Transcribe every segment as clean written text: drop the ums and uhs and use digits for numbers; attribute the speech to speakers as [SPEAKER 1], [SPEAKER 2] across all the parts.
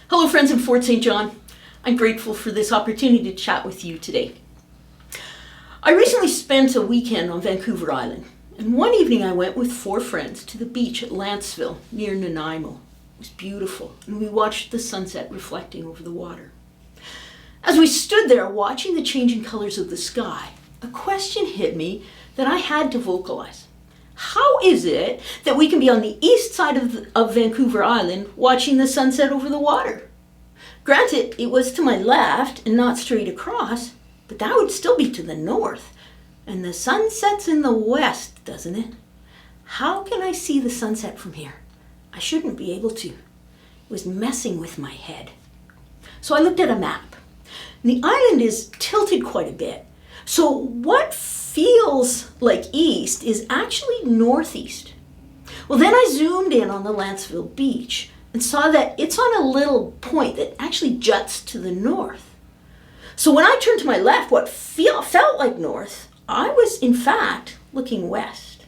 [SPEAKER 1] Hello friends in Fort St. John. I'm grateful for this opportunity to chat with you today. I recently spent a weekend on Vancouver Island, and one evening I went with 4 friends to the beach at Lantzville near Nanaimo. It was beautiful, and we watched the sunset reflecting over the water. As we stood there watching the changing colors of the sky, a question hit me that I had to vocalize. How is it that we can be on the east side of Vancouver Island watching the sunset over the water? Granted, it was to my left and not straight across, but that would still be to the north. And the sun sets in the west, doesn't it? How can I see the sunset from here? I shouldn't be able to. It was messing with my head. So I looked at a map. And the island is tilted quite a bit. So what feels like east is actually northeast. Well, then I zoomed in on the Lantzville beach and saw that it's on a little point that actually juts to the north. So when I turned to my left, what felt like north, I was in fact looking west.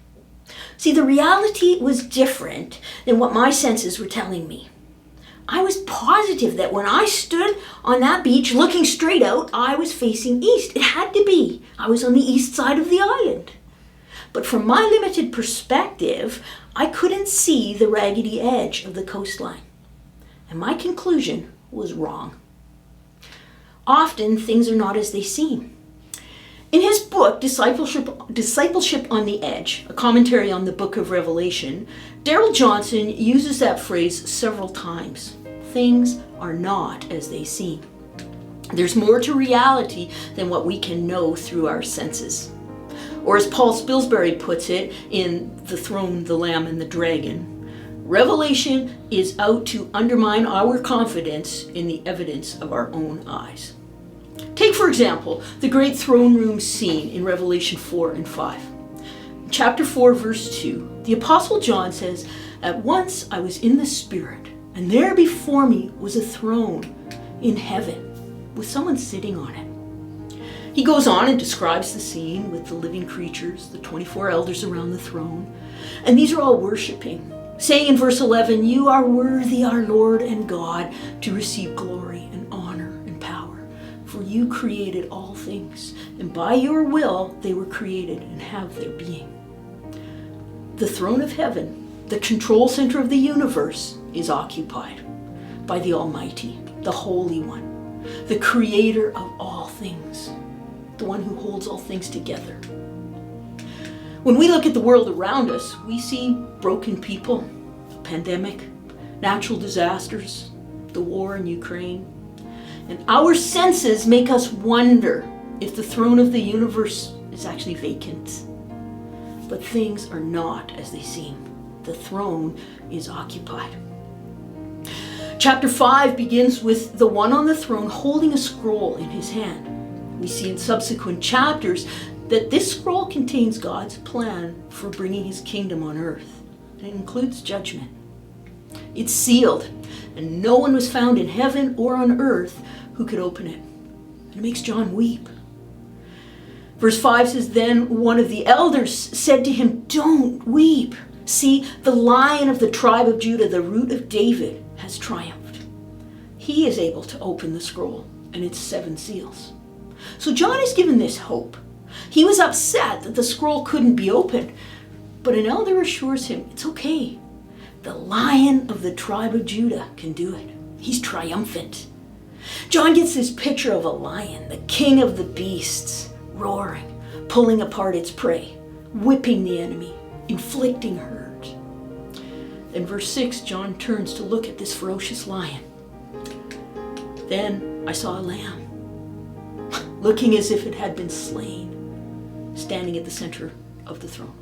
[SPEAKER 1] See, the reality was different than what my senses were telling me. I was positive that when I stood on that beach looking straight out, I was facing east. It had to be. I was on the east side of the island. But from my limited perspective, I couldn't see the raggedy edge of the coastline. And my conclusion was wrong. Often things are not as they seem. In his book, Discipleship on the Edge, a commentary on the book of Revelation, Darrell Johnson uses that phrase several times. Things are not as they seem. There's more to reality than what we can know through our senses. Or as Paul Spilsbury puts it in The Throne, the Lamb, and the Dragon, Revelation is out to undermine our confidence in the evidence of our own eyes. Take, for example, the great throne room scene in Revelation 4 and 5. In chapter 4, verse 2, the Apostle John says, "At once I was in the Spirit, and there before me was a throne in heaven, with someone sitting on it." He goes on and describes the scene with the living creatures, the 24 elders around the throne, and these are all worshiping, saying in verse 11, "You are worthy, our Lord and God, to receive glory and honor and power. For you created all things, and by your will they were created and have their being." The throne of heaven, the control center of the universe, is occupied by the Almighty, the Holy One, the Creator of all things, the one who holds all things together. When we look at the world around us, we see broken people, a pandemic, natural disasters, the war in Ukraine. And our senses make us wonder if the throne of the universe is actually vacant. But things are not as they seem. The throne is occupied. Chapter 5 begins with the one on the throne holding a scroll in his hand. We see in subsequent chapters that this scroll contains God's plan for bringing his kingdom on earth. And it includes judgment. It's sealed, and no one was found in heaven or on earth who could open it. And it makes John weep. Verse 5 says, "Then one of the elders said to him, 'Don't weep. See, the Lion of the tribe of Judah, the Root of David, has triumphed. He is able to open the scroll and its 7 seals.'" So John is given this hope. He was upset that the scroll couldn't be opened, but an elder assures him it's okay. The Lion of the tribe of Judah can do it. He's triumphant. John gets this picture of a lion, the king of the beasts, roaring, pulling apart its prey, whipping the enemy, inflicting hurt. In verse 6, John turns to look at this ferocious lion. "Then I saw a lamb, looking as if it had been slain, standing at the center of the throne."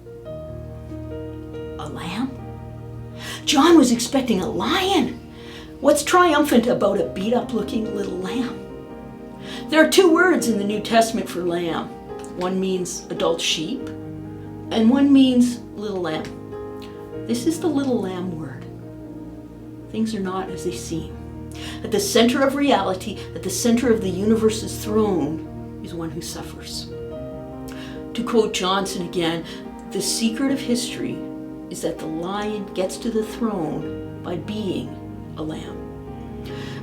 [SPEAKER 1] A lamb? John was expecting a lion. What's triumphant about a beat-up-looking little lamb? There are 2 words in the New Testament for lamb. One means adult sheep, and one means little lamb. This is the little lamb word. Things are not as they seem. At the center of reality, at the center of the universe's throne, is one who suffers. To quote Johnson again, the secret of history is that the lion gets to the throne by being a lamb.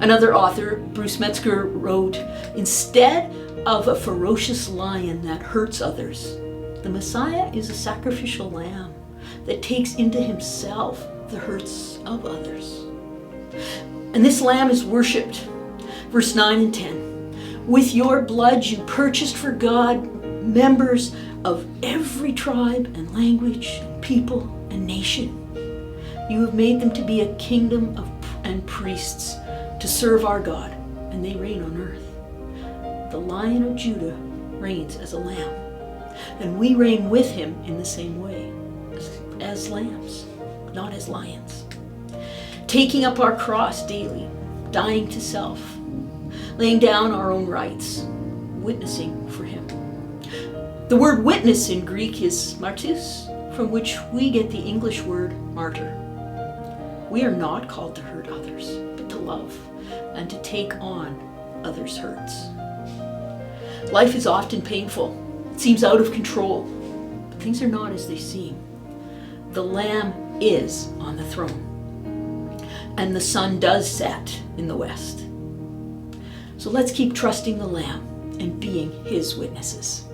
[SPEAKER 1] Another author, Bruce Metzger, wrote, "Instead of a ferocious lion that hurts others, the Messiah is a sacrificial lamb that takes into himself the hurts of others." And this lamb is worshipped. Verse 9 and 10. "With your blood you purchased for God members of every tribe and language and people and nation. You have made them to be a kingdom and priests to serve our God, and they reign on earth." The Lion of Judah reigns as a lamb, and we reign with him in the same way, as lambs, not as lions. Taking up our cross daily, dying to self, laying down our own rights, witnessing for him. The word witness in Greek is martus, from which we get the English word martyr. We are not called to hurt others, but to love and to take on others' hurts. Life is often painful. It seems out of control, but things are not as they seem. The Lamb is on the throne, and the sun does set in the west. So let's keep trusting the Lamb and being his witnesses.